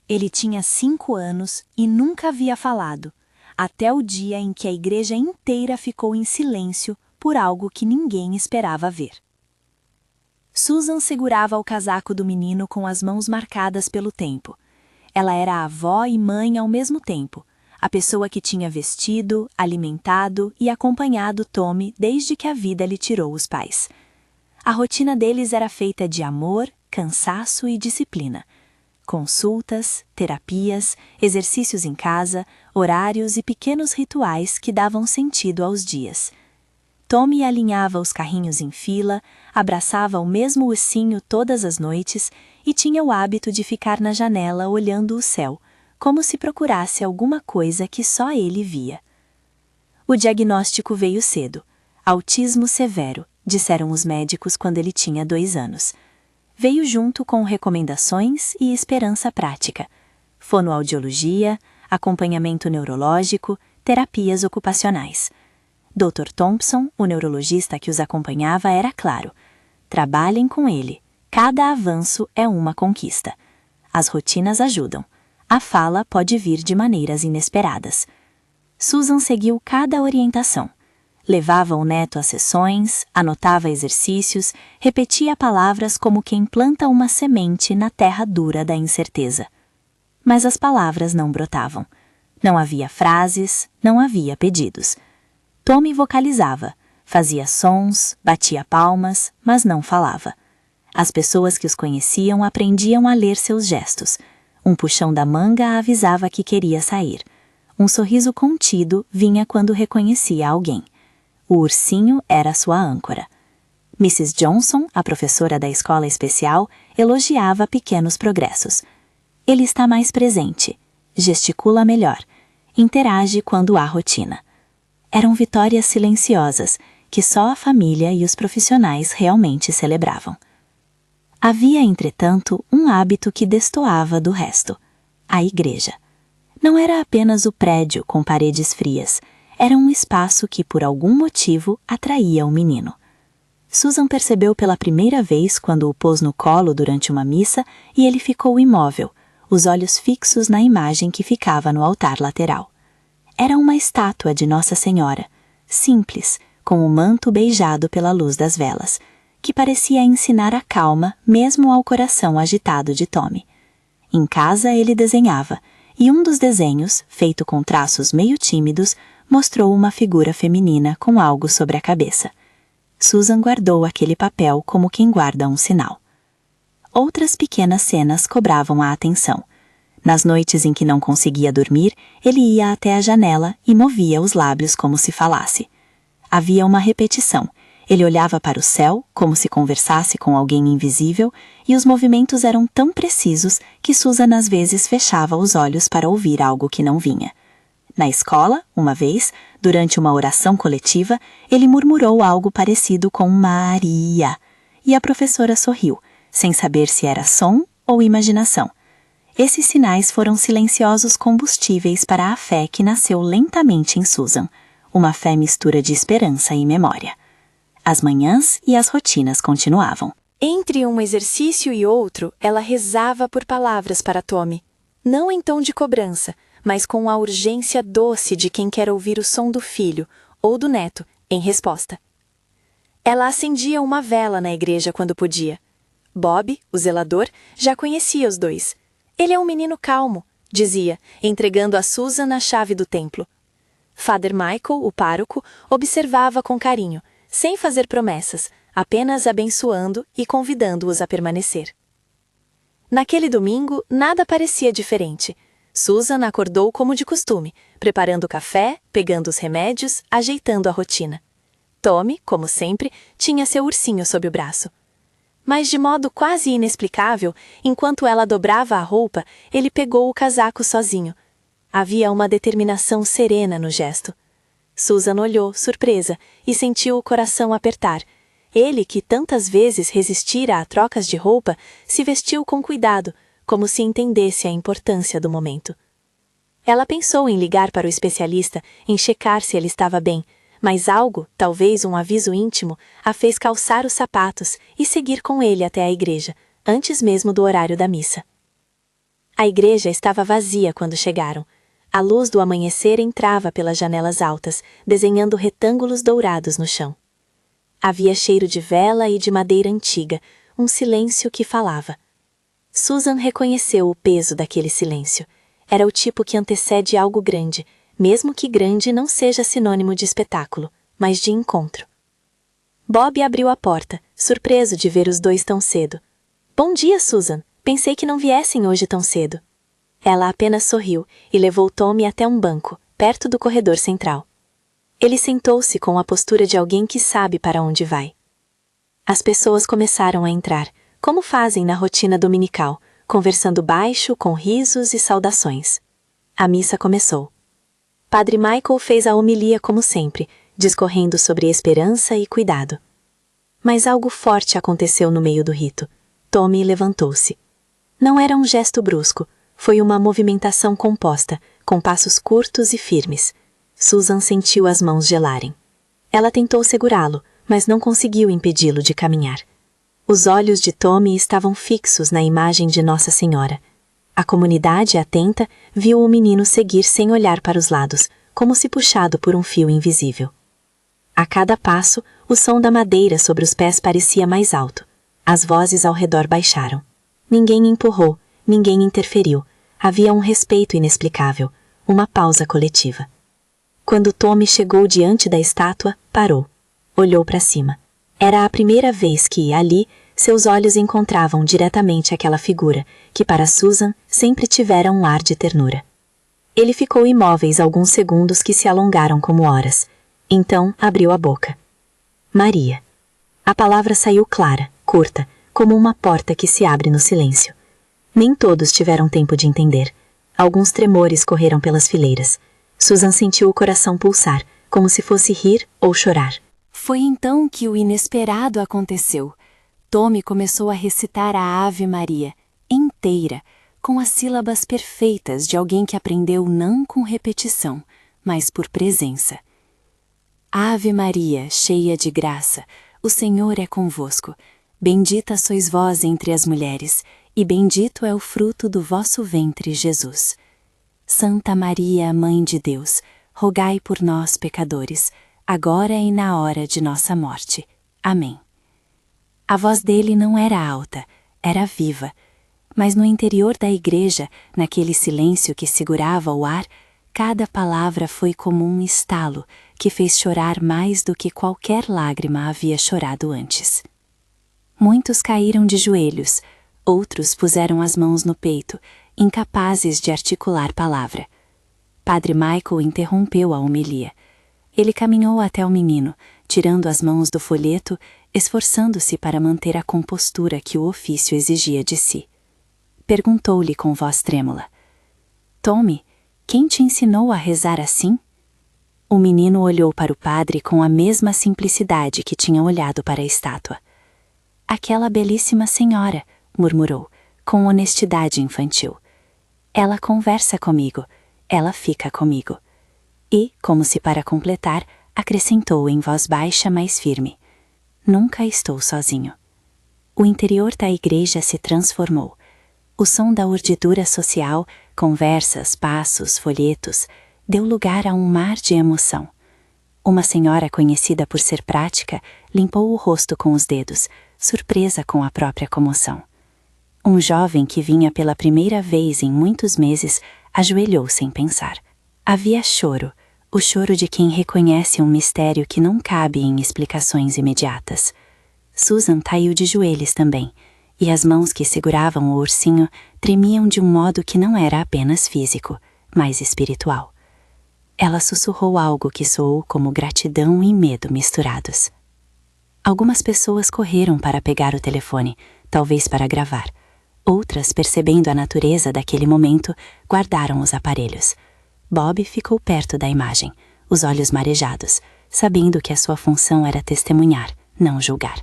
Ele tinha 5 anos e nunca havia falado, até o dia em que a igreja inteira ficou em silêncio por algo que ninguém esperava ver. Susan segurava o casaco do menino com as mãos marcadas pelo tempo. Ela era avó e mãe ao mesmo tempo, a pessoa que tinha vestido, alimentado e acompanhado Tommy desde que a vida lhe tirou os pais. A rotina deles era feita de amor, cansaço e disciplina. Consultas, terapias, exercícios em casa, horários e pequenos rituais que davam sentido aos dias. Tommy alinhava os carrinhos em fila, abraçava o mesmo ursinho todas as noites e tinha o hábito de ficar na janela olhando o céu, como se procurasse alguma coisa que só ele via. O diagnóstico veio cedo. Autismo severo, disseram os médicos quando ele tinha 2 anos. Veio junto com recomendações e esperança prática. Fonoaudiologia, acompanhamento neurológico, terapias ocupacionais. Dr. Thompson, o neurologista que os acompanhava, era claro. Trabalhem com ele. Cada avanço é uma conquista. As rotinas ajudam. A fala pode vir de maneiras inesperadas. Susan seguiu cada orientação. Levava o neto às sessões, anotava exercícios, repetia palavras como quem planta uma semente na terra dura da incerteza. Mas as palavras não brotavam. Não havia frases, não havia pedidos. Tommy vocalizava, fazia sons, batia palmas, mas não falava. As pessoas que os conheciam aprendiam a ler seus gestos. Um puxão da manga a avisava que queria sair. Um sorriso contido vinha quando reconhecia alguém. O ursinho era sua âncora. Mrs. Johnson, a professora da escola especial, elogiava pequenos progressos. Ele está mais presente, gesticula melhor, interage quando há rotina. Eram vitórias silenciosas, que só a família e os profissionais realmente celebravam. Havia, entretanto, um hábito que destoava do resto: a igreja. Não era apenas o prédio com paredes frias, era um espaço que, por algum motivo, atraía o menino. Susan percebeu pela primeira vez quando o pôs no colo durante uma missa e ele ficou imóvel, os olhos fixos na imagem que ficava no altar lateral. Era uma estátua de Nossa Senhora, simples, com o manto beijado pela luz das velas, que parecia ensinar a calma mesmo ao coração agitado de Tommy. Em casa ele desenhava, e um dos desenhos, feito com traços meio tímidos, mostrou uma figura feminina com algo sobre a cabeça. Susan guardou aquele papel como quem guarda um sinal. Outras pequenas cenas cobravam a atenção. Nas noites em que não conseguia dormir, ele ia até a janela e movia os lábios como se falasse. Havia uma repetição. Ele olhava para o céu, como se conversasse com alguém invisível, e os movimentos eram tão precisos que Susan às vezes fechava os olhos para ouvir algo que não vinha. Na escola, uma vez, durante uma oração coletiva, ele murmurou algo parecido com Maria, e a professora sorriu, sem saber se era som ou imaginação. Esses sinais foram silenciosos combustíveis para a fé que nasceu lentamente em Susan, uma fé mistura de esperança e memória. As manhãs e as rotinas continuavam. Entre um exercício e outro, ela rezava por palavras para Tommy, não em tom de cobrança, mas com a urgência doce de quem quer ouvir o som do filho, ou do neto, em resposta. Ela acendia uma vela na igreja quando podia. Bob, o zelador, já conhecia os dois. Ele é um menino calmo, dizia, entregando a Susan a chave do templo. Father Michael, o pároco, observava com carinho, sem fazer promessas, apenas abençoando e convidando-os a permanecer. Naquele domingo, nada parecia diferente. Susan acordou como de costume, preparando o café, pegando os remédios, ajeitando a rotina. Tommy, como sempre, tinha seu ursinho sob o braço. Mas de modo quase inexplicável, enquanto ela dobrava a roupa, ele pegou o casaco sozinho. Havia uma determinação serena no gesto. Susan olhou, surpresa, e sentiu o coração apertar. Ele, que tantas vezes resistira a trocas de roupa, se vestiu com cuidado, como se entendesse a importância do momento. Ela pensou em ligar para o especialista, em checar se ele estava bem, mas algo, talvez um aviso íntimo, a fez calçar os sapatos e seguir com ele até a igreja, antes mesmo do horário da missa. A igreja estava vazia quando chegaram. A luz do amanhecer entrava pelas janelas altas, desenhando retângulos dourados no chão. Havia cheiro de vela e de madeira antiga, um silêncio que falava. Susan reconheceu o peso daquele silêncio. Era o tipo que antecede algo grande, mesmo que grande não seja sinônimo de espetáculo, mas de encontro. Bob abriu a porta, surpreso de ver os dois tão cedo. Bom dia, Susan. Pensei que não viessem hoje tão cedo. Ela apenas sorriu e levou Tommy até um banco, perto do corredor central. Ele sentou-se com a postura de alguém que sabe para onde vai. As pessoas começaram a entrar, como fazem na rotina dominical, conversando baixo, com risos e saudações. A missa começou. Padre Michael fez a homilia como sempre, discorrendo sobre esperança e cuidado. Mas algo forte aconteceu no meio do rito. Tommy levantou-se. Não era um gesto brusco, foi uma movimentação composta, com passos curtos e firmes. Susan sentiu as mãos gelarem. Ela tentou segurá-lo, mas não conseguiu impedi-lo de caminhar. Os olhos de Tommy estavam fixos na imagem de Nossa Senhora. A comunidade, atenta, viu o menino seguir sem olhar para os lados, como se puxado por um fio invisível. A cada passo, o som da madeira sobre os pés parecia mais alto. As vozes ao redor baixaram. Ninguém empurrou, ninguém interferiu. Havia um respeito inexplicável, uma pausa coletiva. Quando Tommy chegou diante da estátua, parou. Olhou para cima. Era a primeira vez que, ali, seus olhos encontravam diretamente aquela figura, que para Susan sempre tivera um ar de ternura. Ele ficou imóvel alguns segundos que se alongaram como horas. Então abriu a boca. Maria. A palavra saiu clara, curta, como uma porta que se abre no silêncio. Nem todos tiveram tempo de entender. Alguns tremores correram pelas fileiras. Susan sentiu o coração pulsar, como se fosse rir ou chorar. Foi então que o inesperado aconteceu. Tommy começou a recitar a Ave Maria, inteira, com as sílabas perfeitas de alguém que aprendeu não com repetição, mas por presença. Ave Maria, cheia de graça, o Senhor é convosco. Bendita sois vós entre as mulheres, e bendito é o fruto do vosso ventre, Jesus. Santa Maria, Mãe de Deus, rogai por nós, pecadores, agora e na hora de nossa morte. Amém. A voz dele não era alta, era viva, mas no interior da igreja, naquele silêncio que segurava o ar, cada palavra foi como um estalo que fez chorar mais do que qualquer lágrima havia chorado antes. Muitos caíram de joelhos, outros puseram as mãos no peito, incapazes de articular palavra. Padre Michael interrompeu a homilia. Ele caminhou até o menino, tirando as mãos do folheto, esforçando-se para manter a compostura que o ofício exigia de si. Perguntou-lhe com voz trêmula: Tommy, quem te ensinou a rezar assim? O menino olhou para o padre com a mesma simplicidade que tinha olhado para a estátua. Aquela belíssima senhora, murmurou, com honestidade infantil. Ela conversa comigo, ela fica comigo. E, como se para completar, acrescentou em voz baixa, mas firme: Nunca estou sozinho. O interior da igreja se transformou. O som da urdidura social, conversas, passos, folhetos, deu lugar a um mar de emoção. Uma senhora conhecida por ser prática limpou o rosto com os dedos, surpresa com a própria comoção. Um jovem que vinha pela primeira vez em muitos meses ajoelhou sem pensar. Havia choro, o choro de quem reconhece um mistério que não cabe em explicações imediatas. Susan caiu de joelhos também, e as mãos que seguravam o ursinho tremiam de um modo que não era apenas físico, mas espiritual. Ela sussurrou algo que soou como gratidão e medo misturados. Algumas pessoas correram para pegar o telefone, talvez para gravar. Outras, percebendo a natureza daquele momento, guardaram os aparelhos. Bob ficou perto da imagem, os olhos marejados, sabendo que a sua função era testemunhar, não julgar.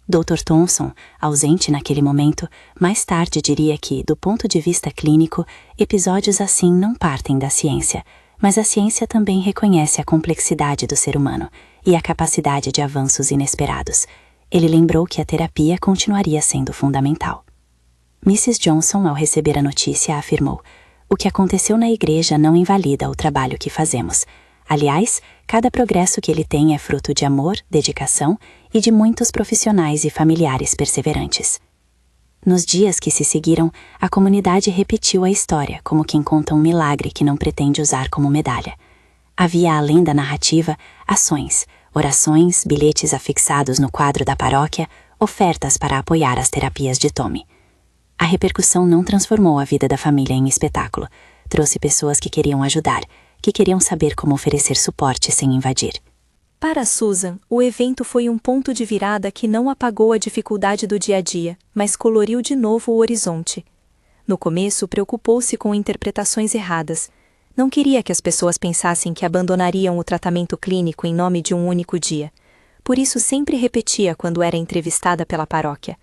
Dr. Thompson, ausente naquele momento, mais tarde diria que, do ponto de vista clínico, episódios assim não partem da ciência, mas a ciência também reconhece a complexidade do ser humano e a capacidade de avanços inesperados. Ele lembrou que a terapia continuaria sendo fundamental. Mrs. Johnson, ao receber a notícia, afirmou: "O que aconteceu na igreja não invalida o trabalho que fazemos. Aliás, cada progresso que ele tem é fruto de amor, dedicação e de muitos profissionais e familiares perseverantes." Nos dias que se seguiram, a comunidade repetiu a história como quem conta um milagre que não pretende usar como medalha. Havia, além da narrativa, ações, orações, bilhetes afixados no quadro da paróquia, ofertas para apoiar as terapias de Tommy. A repercussão não transformou a vida da família em espetáculo. Trouxe pessoas que queriam ajudar, que queriam saber como oferecer suporte sem invadir. Para Susan, o evento foi um ponto de virada que não apagou a dificuldade do dia a dia, mas coloriu de novo o horizonte. No começo, preocupou-se com interpretações erradas. Não queria que as pessoas pensassem que abandonariam o tratamento clínico em nome de um único dia. Por isso sempre repetia quando era entrevistada pela paróquia: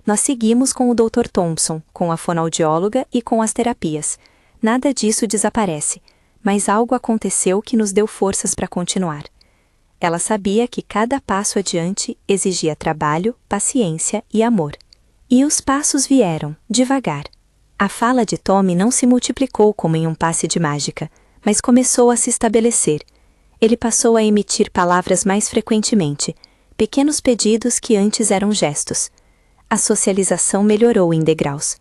"Nós seguimos com o Dr. Thompson, com a fonoaudióloga e com as terapias. Nada disso desaparece, mas algo aconteceu que nos deu forças para continuar." Ela sabia que cada passo adiante exigia trabalho, paciência e amor. E os passos vieram, devagar. A fala de Tommy não se multiplicou como em um passe de mágica, mas começou a se estabelecer. Ele passou a emitir palavras mais frequentemente, pequenos pedidos que antes eram gestos. A socialização melhorou em degraus.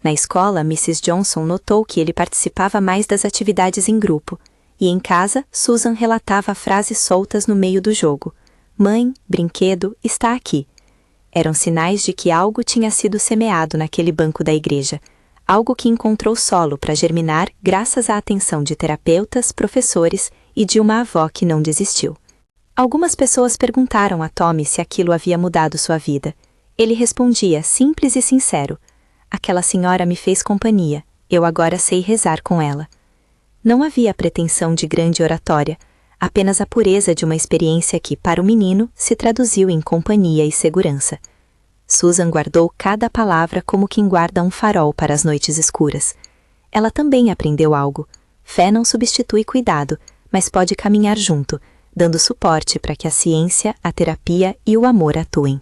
Na escola, Mrs. Johnson notou que ele participava mais das atividades em grupo, e em casa, Susan relatava frases soltas no meio do jogo. "Mãe, brinquedo, está aqui." Eram sinais de que algo tinha sido semeado naquele banco da igreja, algo que encontrou solo para germinar graças à atenção de terapeutas, professores e de uma avó que não desistiu. Algumas pessoas perguntaram a Tommy se aquilo havia mudado sua vida. Ele respondia, simples e sincero: "Aquela senhora me fez companhia, eu agora sei rezar com ela." Não havia pretensão de grande oratória, apenas a pureza de uma experiência que, para o menino, se traduziu em companhia e segurança. Susan guardou cada palavra como quem guarda um farol para as noites escuras. Ela também aprendeu algo. Fé não substitui cuidado, mas pode caminhar junto, dando suporte para que a ciência, a terapia e o amor atuem.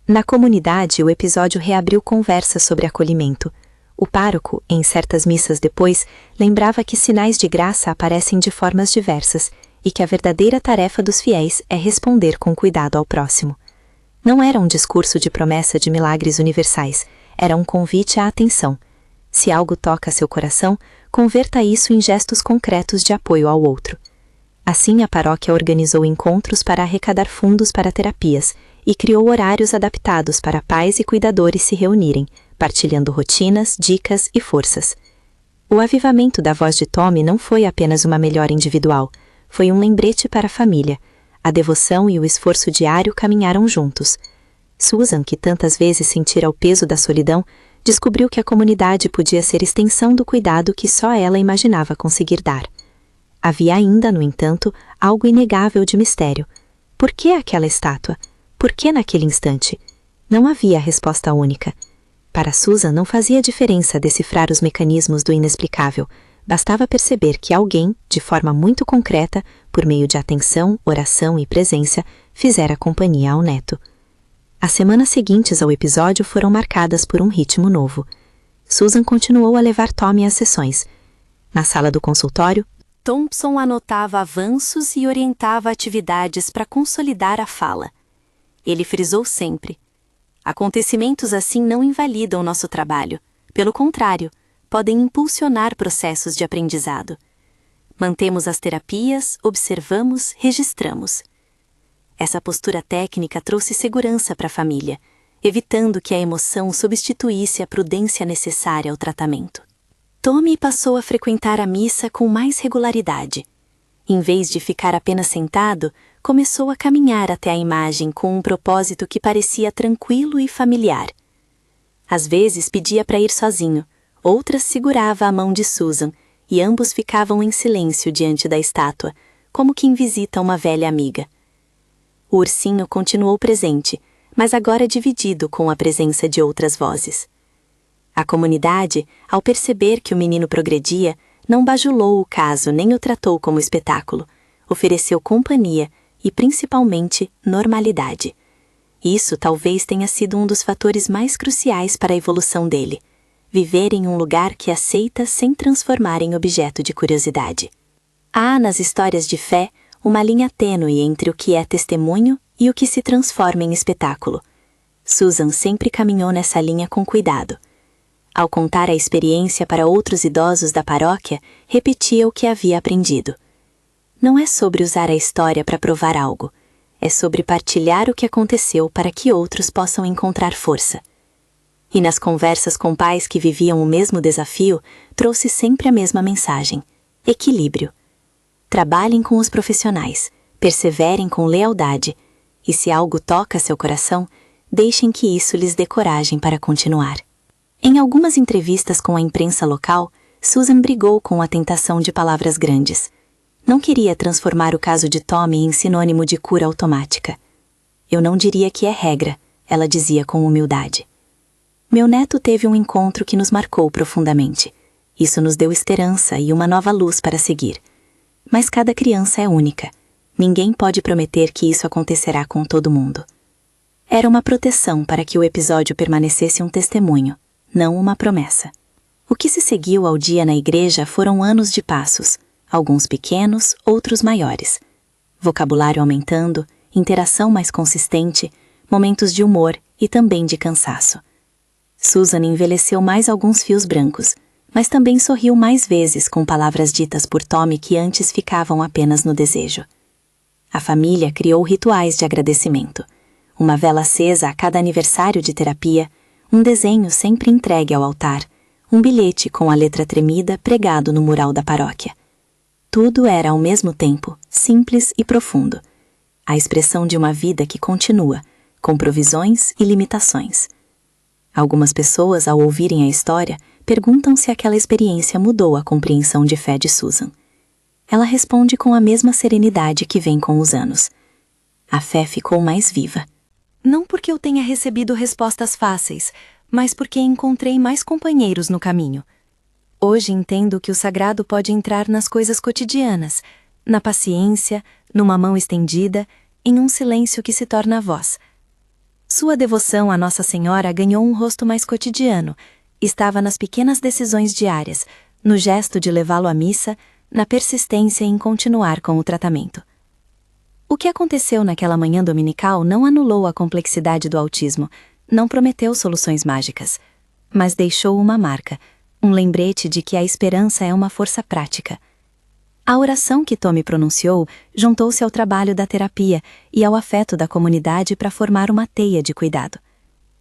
Na comunidade, o episódio reabriu conversas sobre acolhimento. O pároco, em certas missas depois, lembrava que sinais de graça aparecem de formas diversas e que a verdadeira tarefa dos fiéis é responder com cuidado ao próximo. Não era um discurso de promessa de milagres universais, era um convite à atenção. Se algo toca seu coração, converta isso em gestos concretos de apoio ao outro. Assim, a paróquia organizou encontros para arrecadar fundos para terapias e criou horários adaptados para pais e cuidadores se reunirem, partilhando rotinas, dicas e forças. O avivamento da voz de Tommy não foi apenas uma melhora individual, foi um lembrete para a família. A devoção e o esforço diário caminharam juntos. Susan, que tantas vezes sentira o peso da solidão, descobriu que a comunidade podia ser extensão do cuidado que só ela imaginava conseguir dar. Havia ainda, no entanto, algo inegável de mistério. Por que aquela estátua? Por que naquele instante? Não havia resposta única. Para Susan não fazia diferença decifrar os mecanismos do inexplicável. Bastava perceber que alguém, de forma muito concreta, por meio de atenção, oração e presença, fizera companhia ao neto. As semanas seguintes ao episódio foram marcadas por um ritmo novo. Susan continuou a levar Tommy às sessões. Na sala do consultório, Thompson anotava avanços e orientava atividades para consolidar a fala. Ele frisou sempre: acontecimentos assim não invalidam nosso trabalho. Pelo contrário, podem impulsionar processos de aprendizado. Mantemos as terapias, observamos, registramos. Essa postura técnica trouxe segurança para a família, evitando que a emoção substituísse a prudência necessária ao tratamento. Tommy passou a frequentar a missa com mais regularidade. Em vez de ficar apenas sentado, começou a caminhar até a imagem com um propósito que parecia tranquilo e familiar. Às vezes pedia para ir sozinho, outras segurava a mão de Susan, e ambos ficavam em silêncio diante da estátua, como quem visita uma velha amiga. O ursinho continuou presente, mas agora dividido com a presença de outras vozes. A comunidade, ao perceber que o menino progredia, não bajulou o caso nem o tratou como espetáculo, ofereceu companhia e, principalmente, normalidade. Isso talvez tenha sido um dos fatores mais cruciais para a evolução dele. viver em um lugar que aceita sem transformar em objeto de curiosidade. Há nas histórias de fé uma linha tênue entre o que é testemunho e o que se transforma em espetáculo. Susan sempre caminhou nessa linha com cuidado. Ao contar a experiência para outros idosos da paróquia, repetia o que havia aprendido. Não é sobre usar a história para provar algo, é sobre partilhar o que aconteceu para que outros possam encontrar força. E nas conversas com pais que viviam o mesmo desafio, trouxe sempre a mesma mensagem: equilíbrio. Trabalhem com os profissionais, perseverem com lealdade, e se algo toca seu coração, deixem que isso lhes dê coragem para continuar. Em algumas entrevistas com a imprensa local, Susan brigou com a tentação de palavras grandes. Não queria transformar o caso de Tommy em sinônimo de cura automática. Eu não diria que é regra, ela dizia com humildade. Meu neto teve um encontro que nos marcou profundamente. Isso nos deu esperança e uma nova luz para seguir. Mas cada criança é única. Ninguém pode prometer que isso acontecerá com todo mundo. Era uma proteção para que o episódio permanecesse um testemunho, não uma promessa. O que se seguiu ao dia na igreja foram anos de passos, alguns pequenos, outros maiores. Vocabulário aumentando, interação mais consistente, momentos de humor e também de cansaço. Susan envelheceu mais alguns fios brancos, mas também sorriu mais vezes com palavras ditas por Tommy que antes ficavam apenas no desejo. A família criou rituais de agradecimento. Uma vela acesa a cada aniversário de terapia, um desenho sempre entregue ao altar, um bilhete com a letra tremida pregado no mural da paróquia. Tudo era ao mesmo tempo simples e profundo. A expressão de uma vida que continua, com provisões e limitações. Algumas pessoas, ao ouvirem a história, perguntam se aquela experiência mudou a compreensão de fé de Susan. Ela responde com a mesma serenidade que vem com os anos. A fé ficou mais viva. Não porque eu tenha recebido respostas fáceis, mas porque encontrei mais companheiros no caminho. Hoje entendo que o sagrado pode entrar nas coisas cotidianas, na paciência, numa mão estendida, em um silêncio que se torna voz. Sua devoção à Nossa Senhora ganhou um rosto mais cotidiano. Estava nas pequenas decisões diárias, no gesto de levá-lo à missa, na persistência em continuar com o tratamento. O que aconteceu naquela manhã dominical não anulou a complexidade do autismo, não prometeu soluções mágicas, mas deixou uma marca, um lembrete de que a esperança é uma força prática. A oração que Tommy pronunciou juntou-se ao trabalho da terapia e ao afeto da comunidade para formar uma teia de cuidado.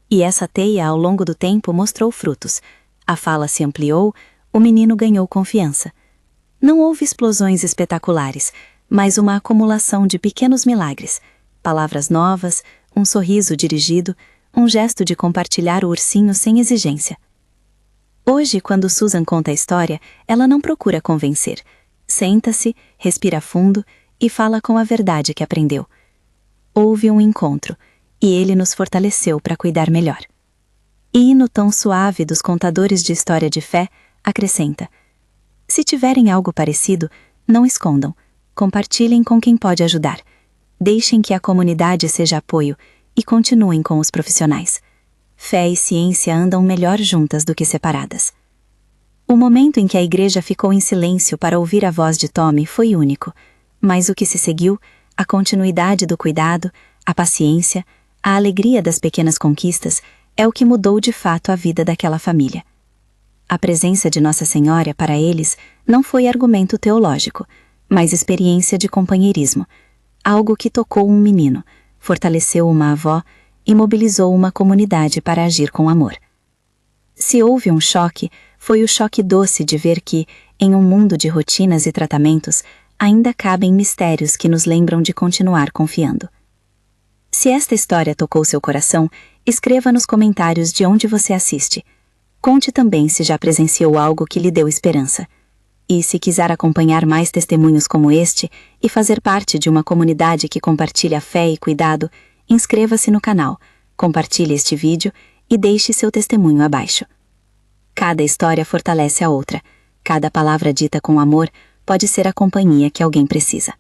E essa teia, ao longo do tempo, mostrou frutos. A fala se ampliou, o menino ganhou confiança. Não houve explosões espetaculares, mas uma acumulação de pequenos milagres, palavras novas, um sorriso dirigido, um gesto de compartilhar o ursinho sem exigência. Hoje, quando Susan conta a história, ela não procura convencer. Senta-se, respira fundo e fala com a verdade que aprendeu. Houve um encontro, e ele nos fortaleceu para cuidar melhor. E, no tom suave dos contadores de história de fé, acrescenta: se tiverem algo parecido, não escondam. Compartilhem com quem pode ajudar. Deixem que a comunidade seja apoio e continuem com os profissionais. Fé e ciência andam melhor juntas do que separadas. O momento em que a igreja ficou em silêncio para ouvir a voz de Tommy foi único, mas o que se seguiu, a continuidade do cuidado, a paciência, a alegria das pequenas conquistas, é o que mudou de fato a vida daquela família. A presença de Nossa Senhora para eles não foi argumento teológico, mas experiência de companheirismo, algo que tocou um menino, fortaleceu uma avó e mobilizou uma comunidade para agir com amor. Se houve um choque, foi o choque doce de ver que, em um mundo de rotinas e tratamentos, ainda cabem mistérios que nos lembram de continuar confiando. Se esta história tocou seu coração, escreva nos comentários de onde você assiste. Conte também se já presenciou algo que lhe deu esperança. E se quiser acompanhar mais testemunhos como este e fazer parte de uma comunidade que compartilha fé e cuidado, inscreva-se no canal, compartilhe este vídeo e deixe seu testemunho abaixo. Cada história fortalece a outra. Cada palavra dita com amor pode ser a companhia que alguém precisa.